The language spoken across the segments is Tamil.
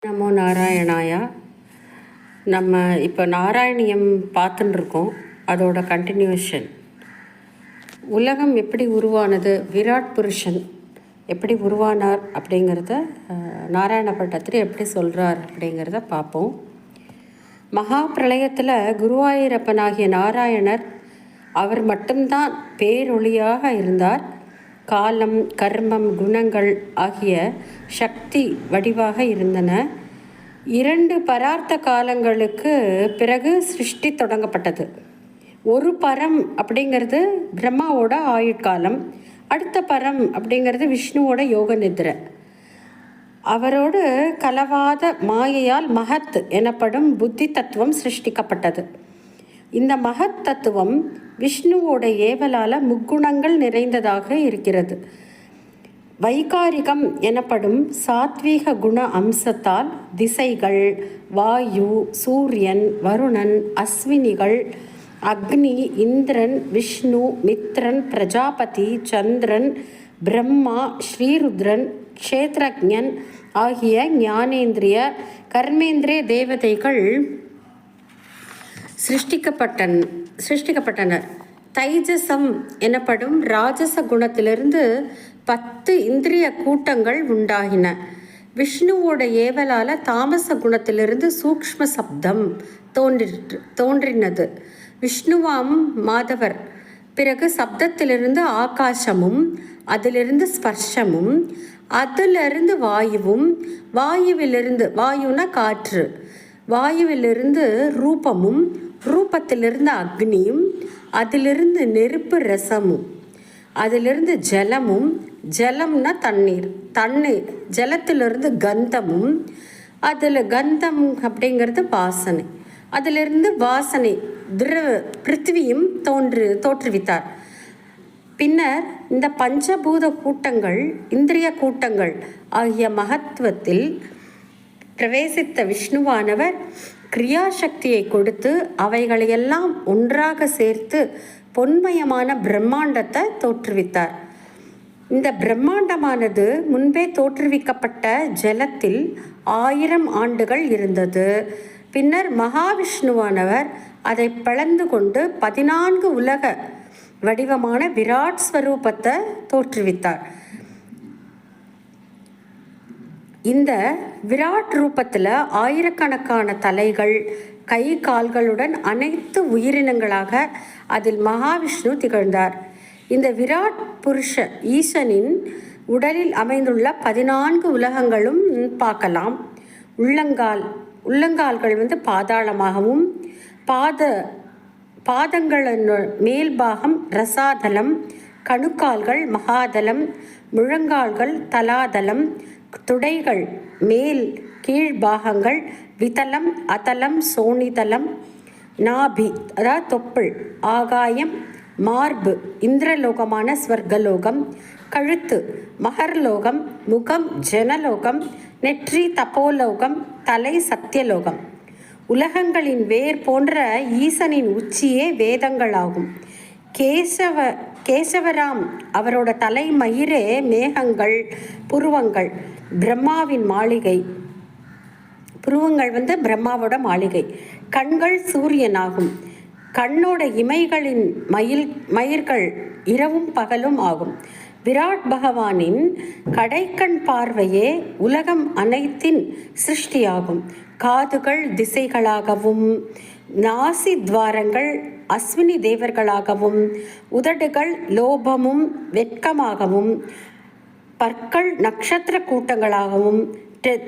நமோ நாராயணாயா. நம்ம இப்போ நாராயணியம் பார்த்துன்னு இருக்கோம். அதோட கண்டினியூஷன். உலகம் எப்படி உருவானது, விராட் புருஷன் எப்படி உருவானார் அப்படிங்கிறத நாராயண பட்டத்திரி எப்படி சொல்கிறார் அப்படிங்கிறத பார்ப்போம். மகா பிரளயத்தில் குருவாயூரப்பனாகிய நாராயணர் அவர் மட்டும்தான் பேரொளியாக இருந்தார். காலம், கர்மம், குணங்கள் ஆகிய சக்தி வடிவாக இருந்தன. 2 பரார்த்த காலங்களுக்கு பிறகு சிருஷ்டி தொடங்கப்பட்டது. ஒரு பரம் அப்படிங்கிறது பிரம்மாவோட ஆயுட்காலம், அடுத்த பரம் அப்படிங்கிறது விஷ்ணுவோட யோக நித்ரை. அவரோடு கலவாத மாயையால் மகத் எனப்படும் புத்தி தத்துவம் சிருஷ்டிக்கப்பட்டது. இந்த மகத் தத்துவம் விஷ்ணுவோட ஏவலால் முக்குணங்கள் நிறைந்ததாக இருக்கிறது. வைகாரிகம் எனப்படும் சாத்வீக குண அம்சத்தால் திசைகள், வாயு, சூரியன், வருணன், அஸ்வினிகள், அக்னி, இந்திரன், விஷ்ணு, மித்ரன், பிரஜாபதி, சந்திரன், பிரம்மா, ஸ்ரீருத்ரன், க்ஷேத்ரஜன் ஆகிய ஞானேந்திரிய, கர்மேந்திரிய தேவதைகள் சிருஷ்டிக்கப்பட்டனர். தைஜசம் எனப்படும் ராஜச குணத்திலிருந்து 10 இந்திரிய கூட்டங்கள் உண்டாகின. விஷ்ணுவோட ஏவலால் தாமச குணத்திலிருந்து சூக்ஷ்ம சப்தம் தோன்றினது. விஷ்ணுவாம் மாதவர். பிறகு சப்தத்திலிருந்து ஆகாசமும், அதிலிருந்து ஸ்பர்ஷமும், அதிலிருந்து வாயுவும், வாயுனா காற்று, வாயுவிலிருந்து ரூபமும், ரூபத்திலிருந்து அக்னியும், அதிலிருந்து நெருப்பு ரசமும், அதிலிருந்து ஜலமும், ஜலம்னா தண்ணீர், ஜலத்திலிருந்து கந்தமும், அதில் கந்தம் அப்படிங்கிறது வாசனை, அதிலிருந்து வாசனை பிருத்திவியும் தோற்றுவித்தார். பின்னர் இந்த பஞ்சபூத கூட்டங்கள், இந்திரிய கூட்டங்கள் ஆகிய மகத்துவத்தில் பிரவேசித்த விஷ்ணுவானவர் கிரியாசக்தியை கொடுத்து அவைகளையெல்லாம் ஒன்றாக சேர்த்து பொன்மயமான பிரம்மாண்டத்தை தோற்றுவித்தார். இந்த பிரம்மாண்டமானது முன்பே தோற்றுவிக்கப்பட்ட ஜலத்தில் 1000 ஆண்டுகள் இருந்தது. பின்னர் மகாவிஷ்ணுவானவர் அதை பிளந்து கொண்டு 14 உலக வடிவமான விராட் ஸ்வரூபத்தை தோற்றுவித்தார். இந்த விராட் ரூபத்தில் ஆயிரக்கணக்கான தலைகள், கை, கால்களுடன் அனைத்து உயிரினங்களாக அதில் மகாவிஷ்ணு திகழ்ந்தார். இந்த விராட் புருஷ ஈசனின் உடலில் அமைந்துள்ள 14 உலகங்களும் பார்க்கலாம். உள்ளங்கால்கள் பாதாளமாகவும், பாதங்களின் மேல்பாகம் ரசாதலம், கணுக்கால்கள் மகாதலம், முழங்கால்கள் தலாதலம், துடைகள் மேல் கீழ் பாகங்கள் விதலம், அதலம், சோனிதலம், நாபி அதாவது தொப்புள், ஆகாயம், மார்பு இந்திரலோகமான ஸ்வர்கலோகம், கழுத்து மகர்லோகம், முகம் ஜனலோகம், நெற்றி தபோலோகம், தலை சத்தியலோகம். உலகங்களின் வேர் போன்ற ஈசனின் உச்சியே வேதங்களாகும். கேசவராம் அவரோட தலைமயிரே மேகங்கள், புருவங்கள் பிரம்மாவின் மாளிகை. புருவங்கள் பிரம்மாவோட மாளிகை. கண்கள் சூரியனாகும். கண்ணோட இமைகளின் மயிர்கள் இரவும் பகலும் ஆகும். விராட் பகவானின் கடைக்கண் பார்வையே உலகம் அனைத்தின் சிருஷ்டியாகும். காதுகள் திசைகளாகவும், நாசி துவாரங்கள் அஸ்வினி தேவர்களாகவும், உதடுகள் லோபமும் வெட்கமாகவும், பற்கள் நட்சத்திர கூட்டங்களாகவும்,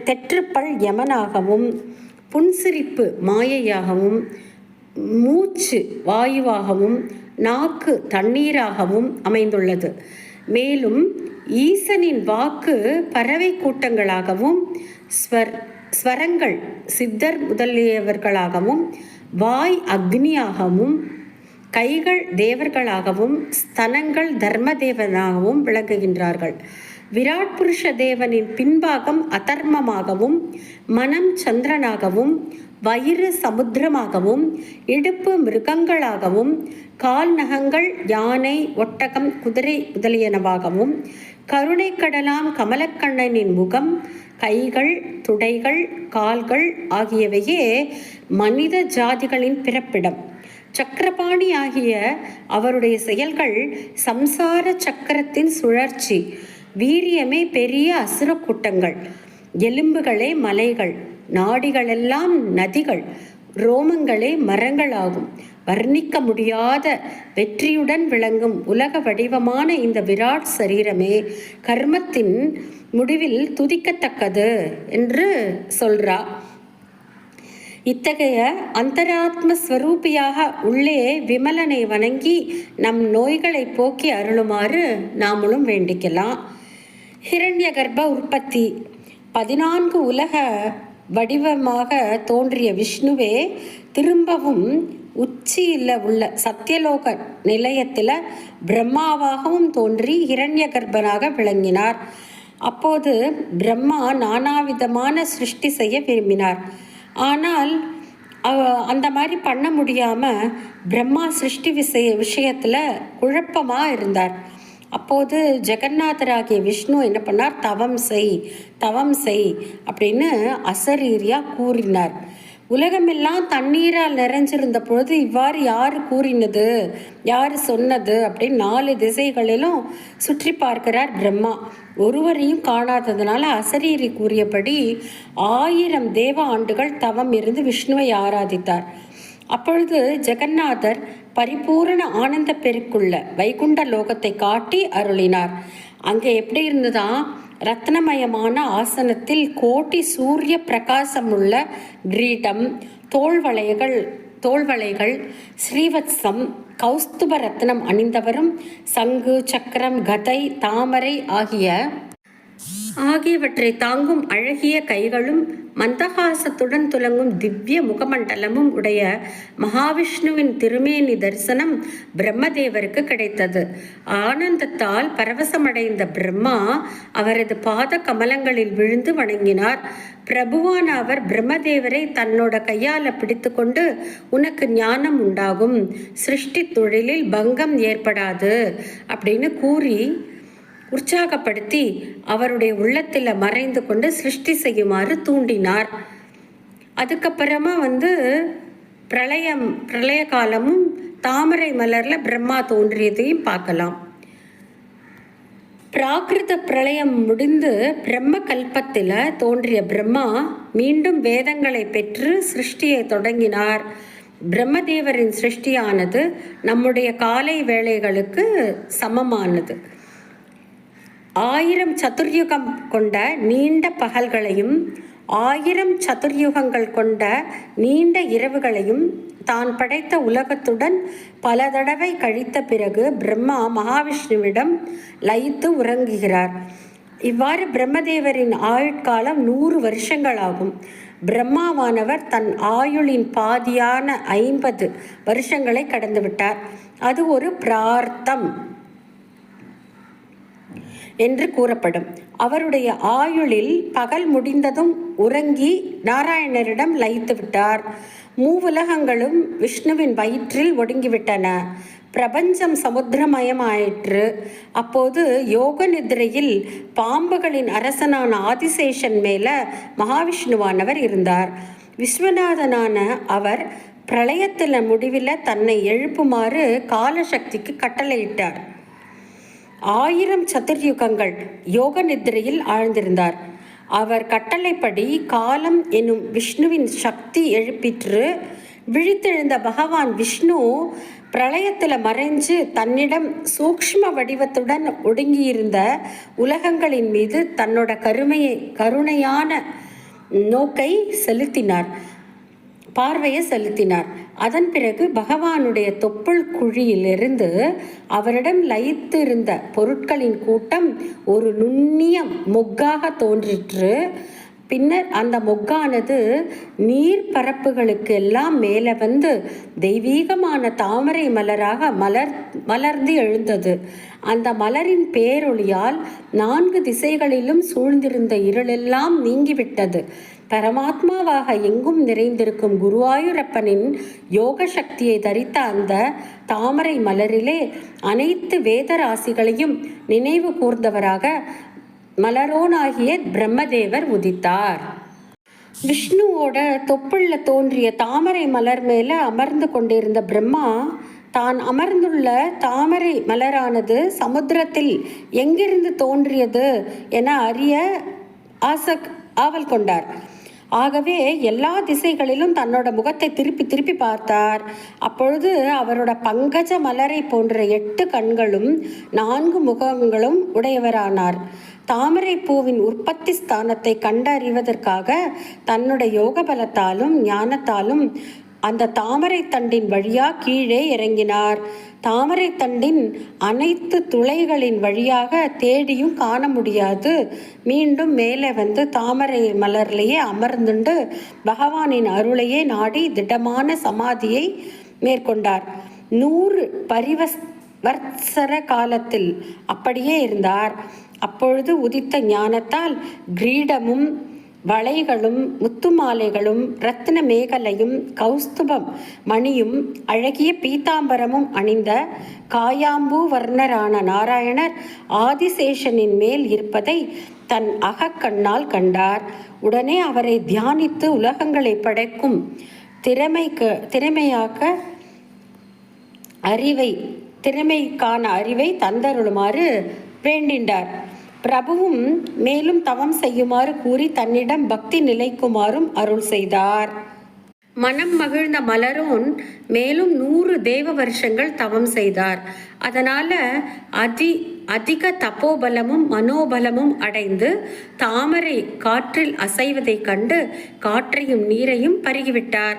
தெற்றுப்பல் யமனாகவும், புன்சிரிப்பு மாயையாகவும், மூச்சு வாயுவாகவும், நாக்கு தண்ணீராகவும் அமைந்துள்ளது. மேலும் ஈசனின் வாக்கு பறவை கூட்டங்களாகவும், ஸ்வரங்கள் சித்தர் முதலியவர்களாகவும், வாய் அக்னியாகவும், கைகள் தேவர்களாகவும், ஸ்தனங்கள் தர்மதேவனாகவும் விளங்குகின்றார்கள். விராட் புருஷ தேவனின் பின்பாகம் அதர்மமாகவும், மனம் சந்திரனாகவும், வயிறு சமுத்திரமாகவும், இடுப்பு மிருகங்களாகவும், கால் நகங்கள் யானை, ஒட்டகம், குதிரை முதலியனவாகவும், கருணை கடலாம் கமலக்கண்ணனின் முகம், கைகள், துடைகள், கால்கள் ஆகியவையே மனித ஜாதிகளின் பிறப்பிடம். சக்கரபாணி ஆகிய அவருடைய செயல்கள் சம்சார சக்கரத்தின் சுழற்சி. வீரியமே பெரிய அசுர கூட்டங்கள், எலும்புகளே மலைகள், நாடிகளெல்லாம் நதிகள், ரோமங்களே மரங்களாகும். வர்ணிக்க முடியாத வெற்றியுடன் விளங்கும் உலக வடிவமான இந்த விராட் சரீரமே கர்மத்தின் முடிவில் துதிக்கத்தக்கது என்று சொல்றா. இத்தகைய அந்தராத்ம ஸ்வரூபியாக உள்ளே விமலனை வணங்கி நம் நோய்களை போக்கி அருளுமாறு நாமளும் வேண்டிக்கலாம். ஹிரண்ய கர்ப்ப உற்பத்தி. 14 உலக வடிவமாக தோன்றிய விஷ்ணுவே திரும்பவும் உச்சியில் உள்ள சத்தியலோக நிலையத்தில் பிரம்மாவாகவும் தோன்றி ஹிரண்ய கர்ப்பனாக விளங்கினார். அப்போது பிரம்மா நானாவிதமான சிருஷ்டி செய்ய விரும்பினார். ஆனால் அந்த மாதிரி பண்ண முடியாமல் பிரம்மா சிருஷ்டி விஷயத்தில் குழப்பமாக இருந்தார். அப்போது ஜெகநாதராகிய விஷ்ணு என்ன பண்ணார்? தவம் செய் அப்படின்னு அசரீரியாக கூறினார். உலகமெல்லாம் தண்ணீரால் நிறைஞ்சிருந்த பொழுது இவ்வாறு யார் கூறினது, யார் சொன்னது அப்படின்னு 4 திசைகளிலும் சுற்றி பார்க்கிறார் பிரம்மா. ஒருவரையும் காணாததுனால அசரீரி கூறியபடி 1000 தேவ ஆண்டுகள் தவம் இருந்து விஷ்ணுவை ஆராதித்தார். அப்பொழுது ஜெகநாதர் பரிபூரண ஆனந்த பெருக்குள்ள வைகுண்ட லோகத்தை காட்டி அருளினார். அங்கே எப்படி இருந்ததா? ரத்னமயமான ஆசனத்தில் கோட்டி சூரிய பிரகாசமுள்ள கிரீடம், தோள்வளைகள், ஸ்ரீவத்சம், கௌஸ்துப ரத்னம் அணிந்தவரும் சங்கு, சக்கரம், கதை, தாமரை ஆகியவற்றை தாங்கும் அழகிய கைகளும் மந்தகாசத்துடன் துலங்கும் திவ்ய முகமண்டலமும் உடைய மகாவிஷ்ணுவின் திருமேனி தரிசனம் பிரம்மதேவருக்கு கிடைத்தது. ஆனந்தத்தால் பரவசமடைந்த பிரம்மா அவரது பாத கமலங்களில் விழுந்து வணங்கினார். பிரபுவான அவர் பிரம்மதேவரை தன்னோட கையால் பிடித்து கொண்டு, உனக்கு ஞானம் உண்டாகும், சிருஷ்டி தொழிலில் பங்கம் ஏற்படாது அப்படின்னு கூறி உற்சாகப்படுத்தி அவருடைய உள்ளத்தில் மறைந்து கொண்டு சிருஷ்டி செய்யுமாறு தூண்டினார். அதுக்கப்புறமா பிரளய காலமும் தாமரை மலரில் பிரம்மா தோன்றியதையும் பார்க்கலாம். பிராகிருத பிரளயம் முடிந்து பிரம்ம கல்பத்தில் தோன்றிய பிரம்மா மீண்டும் வேதங்களை பெற்று சிருஷ்டியை தொடங்கினார். பிரம்மதேவரின் சிருஷ்டியானது நம்முடைய காலை வேளைகளுக்கு சமமானது. 1000 சதுர்யுகம் கொண்ட நீண்ட பகல்களையும் 1000 சதுர்யுகங்கள் கொண்ட நீண்ட இரவுகளையும் தான் படைத்த உலகத்துடன் பல தடவை கழித்த பிறகு பிரம்மா மகாவிஷ்ணுவிடம் லயித்து உறங்குகிறார். இவ்வாறு பிரம்மதேவரின் ஆயுட்காலம் 100 வருஷங்களாகும். பிரம்மாவானவர் தன் ஆயுளின் பாதியான 50 வருஷங்களை கடந்துவிட்டார். அது ஒரு பிரார்த்தம் என்று கூறப்படும். அவருடைய ஆயுளில் பகல் முடிந்ததும் உறங்கி நாராயணரிடம் லயித்து விட்டார். மூவுலகங்களும் விஷ்ணுவின் வயிற்றில் ஒடுங்கிவிட்டன. பிரபஞ்சம் சமுத்திரமயமாயிற்று. அப்போது யோக நிதிரையில் பாம்புகளின் அரசனான ஆதிசேஷன் மேல மகாவிஷ்ணுவானவர் இருந்தார். விஸ்வநாதனான அவர் பிரளயத்தின் முடிவில் தன்னை எழுப்புமாறு காலசக்திக்கு கட்டளையிட்டார். 1000 சதுர்யுகங்கள் யோக நிதிரையில் ஆழ்ந்திருந்தார். அவர் கட்டளைப்படி காலம் எனும் விஷ்ணுவின் சக்தி எழுப்பிற்று. விழித்தெழுந்த பகவான் விஷ்ணு பிரளயத்தில் மறைஞ்சு தன்னிடம் சூக்ஷ்ம வடிவத்துடன் ஒடுங்கியிருந்த உலகங்களின் மீது தன்னோட கருணையான பார்வையை செலுத்தினார். அதன் பிறகு பகவானுடைய தொப்புள் குழியிலிருந்து அவரிடம் லயித்திருந்த பொருட்களின் கூட்டம் ஒரு நுண்ணிய மொக்காக தோன்றிற்று. பின்னர் அந்த மொக்கானது நீர் பரப்புகளுக்கு எல்லாம் மேலே தெய்வீகமான தாமரை மலராக மலர்ந்து எழுந்தது. அந்த மலரின் பேரொளியால் 4 திசைகளிலும் சூழ்ந்திருந்த இருளெல்லாம் நீங்கிவிட்டது. பரமாத்மாவாக எங்கும் நிறைந்திருக்கும் குருவாயூரப்பனின் யோக சக்தியை தரித்த அந்த தாமரை மலரிலே அனைத்து வேத ராசிகளையும் நினைவு கூர்ந்தவராக மலரோனாகிய பிரம்மதேவர் உதித்தார். விஷ்ணுவோட தொப்புள்ள தோன்றிய தாமரை மலர் மேல அமர்ந்து கொண்டிருந்த பிரம்மா தான் அமர்ந்துள்ள தாமரை மலரானது சமுத்திரத்தில் எங்கிருந்து தோன்றியது என அறிய ஆவல் கொண்டார். ஆகவே எல்லா திசைகளிலும் தன்னோட முகத்தை திருப்பி திருப்பி பார்த்தார். அப்பொழுது அவரோட பங்கஜ மலரை போன்ற 8 கண்களும் 4 முகங்களும் உடையவரானார். தாமரை பூவின் உற்பத்தி ஸ்தானத்தை கண்டறிவதற்காக தன்னுடைய யோக பலத்தாலும் ஞானத்தாலும் அந்த தாமரை தண்டின் வழியா கீழே இறங்கினார். தாமரை தண்டின் அனைத்து துளைகளின் வழியாக தேடியும் காண முடியாது. மீண்டும் மேலே வந்து தாமரை மலர்லேயே அமர்ந்துண்டு பகவானின் அருளையே நாடி திடமான சமாதியை மேற்கொண்டார். 100 பரிவர்த்தர காலத்தில் அப்படியே இருந்தார். அப்பொழுது உதித்த ஞானத்தால் கிரீடமும் வளைகளும் முத்துமாலைகளும் இரத்தின மேகலையும் கௌஸ்துபம் மணியும் அழகிய பீதாம்பரமும் அணிந்த காயாம்பூ வர்ணரான நாராயணர் ஆதிசேஷனின் மேல் இருப்பதை தன் அகக்கண்ணால் கண்டார். உடனே அவரை தியானித்து உலகங்களை படைக்கும் திறமைக்கான அறிவை தந்தருளுமாறு வேண்டினார். பிரபுவும் மேலும் தவம் செய்யுமாறு கூறி தன்னிடம் பக்தி நிலைக்குமாறும் அருள் செய்தார். மனம் மகிழ்ந்த மலரோன் மேலும் 100 தேவ வருஷங்கள் தவம் செய்தார். அதனால அதிக தப்போபலமும் மனோபலமும் அடைந்து தாமரை காற்றில் அசைவதை கண்டு காற்றையும் நீரையும் பருகிவிட்டார்.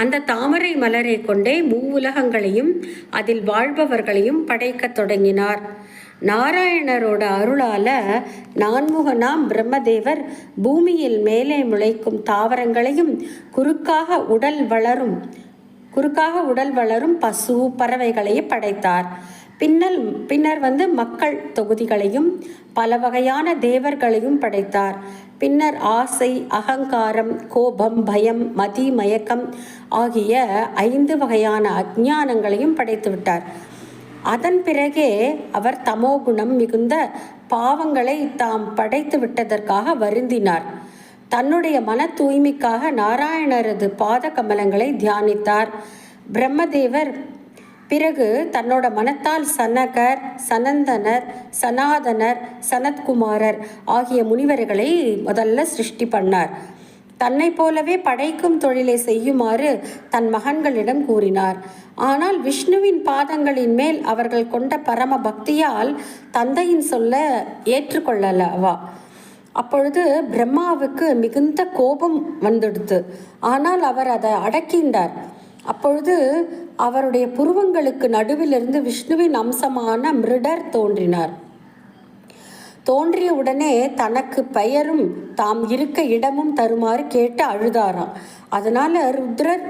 அந்த தாமரை மலரை கொண்டே மூவுலகங்களையும் அதில் வாழ்பவர்களையும் படைக்க தொடங்கினார். நாராயணரோட அருளால நான்முகனாம் பிரம்மதேவர் பூமியில் மேலே முளைக்கும் தாவரங்களையும் குறுக்காக உடல் வளரும் பசு பறவைகளையும் படைத்தார். பின்னர் மக்கள் தொகுதிகளையும் பல வகையான தேவர்களையும் படைத்தார். பின்னர் ஆசை, அகங்காரம், கோபம், பயம், மதி, மயக்கம் ஆகிய 5 வகையான அஞ்ஞானங்களையும் படைத்து விட்டார். அதன் பிறகே அவர் தமோகுணம் மிகுந்த பாவங்களை தாம் படைத்து விட்டதற்காக வருந்தினார். தன்னுடைய மன தூய்மைக்காக நாராயணரது பாத கமலங்களை தியானித்தார். பிரம்மதேவர் பிறகு தன்னோட மனத்தால் சனகர், சனந்தனர், சனாதனர், சனத்குமாரர் ஆகிய முனிவர்களை முதல்ல சிருஷ்டி பண்ணார். தன்னை போலவே படைக்கும் தொழிலை செய்யுமாறு தன் மகன்களிடம் கூறினார். ஆனால் விஷ்ணுவின் பாதங்களின் மேல் அவர்கள் கொண்ட பரம பக்தியால் தந்தையின் சொல்ல ஏற்றுக்கொள்ளலவா. அப்பொழுது பிரம்மாவுக்கு மிகுந்த கோபம் வந்துடுத்து. ஆனால் அவர் அதை அடக்கின்றார். அப்பொழுது அவருடைய புருவங்களுக்கு நடுவிலிருந்து விஷ்ணுவின் அம்சமான மிருடர் தோன்றினார். தோன்றிய உடனே தனக்கு பெயரும் தாம் இருக்க இடமும் தருமாறு கேட்டு அழுதாராம். அதனால ருத்ரர்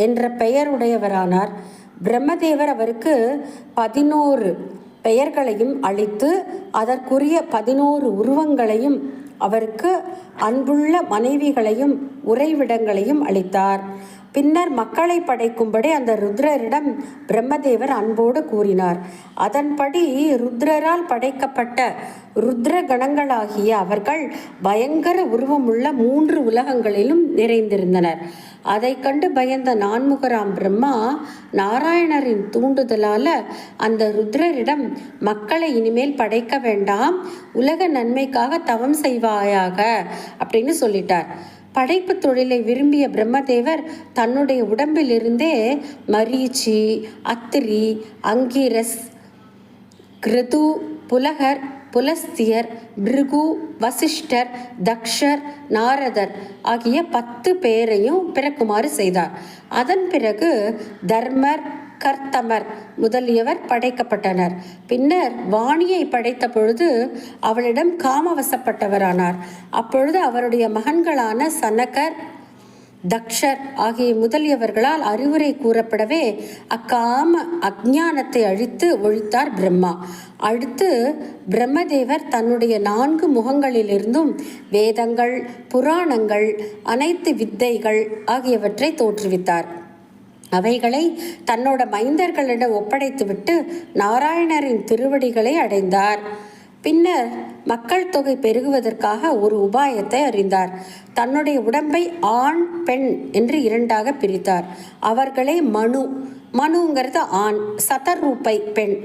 என்ற பெயருடையவரானார். பிரம்மதேவர் அவருக்கு 11 பெயர்களையும் அளித்து அதற்குரிய 11 உருவங்களையும் அவருக்கு அன்புள்ள மனைவிகளையும் உறைவிடங்களையும் அளித்தார். பின்னர் மக்களை படைக்கும்படி அந்த ருத்ரரிடம் பிரம்மதேவர் அன்போடு கூறினார். அதன்படி ருத்ரரால் படைக்கப்பட்ட ருத்ர கணங்களாகிய அவர்கள் பயங்கர உருவமுள்ள 3 உலகங்களிலும் நிறைந்திருந்தனர். அதை கண்டு பயந்த நான்முகராம் பிரம்மா நாராயணரின் தூண்டுதலால அந்த ருத்ரரிடம் மக்களை இனிமேல் படைக்க வேண்டாம், உலக நன்மைக்காக தவம் செய்வாயாக அப்படின்னு சொல்லிட்டார். படைப்பு தொழிலை விரும்பிய பிரம்மதேவர் தன்னுடைய உடம்பிலிருந்தே மரீச்சி, அத்திரி, அங்கிரஸ், கிருது, புலகர், புலஸ்தியர், பிருகு, வசிஷ்டர், தக்ஷர், நாரதர் ஆகிய 10 பேரையும் பிறக்குமாறு செய்தார். அதன் பிறகு தர்மர், கர்த்தமர் முதலியவர் படைக்கப்பட்டனர். பின்னர் வாணியை படைத்த பொழுது அவளிடம் காமவசப்பட்டவரானார். அப்பொழுது அவருடைய மகன்களான சனகர், தக்ஷர் ஆகிய முதலியவர்களால் அறிவுரை கூறப்படவே அக்காம அஞ்ஞானத்தை அழித்து ஒழித்தார் பிரம்மா. அடுத்து பிரம்மதேவர் தன்னுடைய 4 முகங்களிலிருந்தும் வேதங்கள், புராணங்கள், அனைத்து வித்தைகள் ஆகியவற்றை தோற்றுவித்தார். அவைகளை தன்னோட மைந்தர்களிடம் ஒப்படைத்துவிட்டு நாராயணரின் திருவடிகளை அடைந்தார். பின்னர் மக்கள் தொகை பெருகுவதற்காக ஒரு உபாயத்தை அறிந்தார். தன்னுடைய உடம்பை ஆண், பெண் என்று 2ஆக பிரித்தார். அவர்களே மனுங்கிறது ஆண், சதரூபை பெண்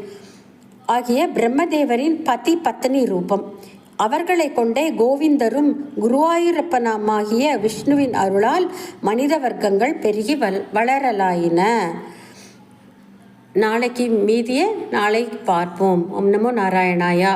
ஆகிய பிரம்மதேவரின் பதி பத்னி ரூபம். அவர்களை கொண்டே கோவிந்தரும் குருவாயூரப்பனாகிய விஷ்ணுவின் அருளால் மனித வர்க்கங்கள் பெருகி வளரலாயின. நாளைக்கு மீதியை நாளை பார்ப்போம். ஓம் நமோ நாராயணாயா.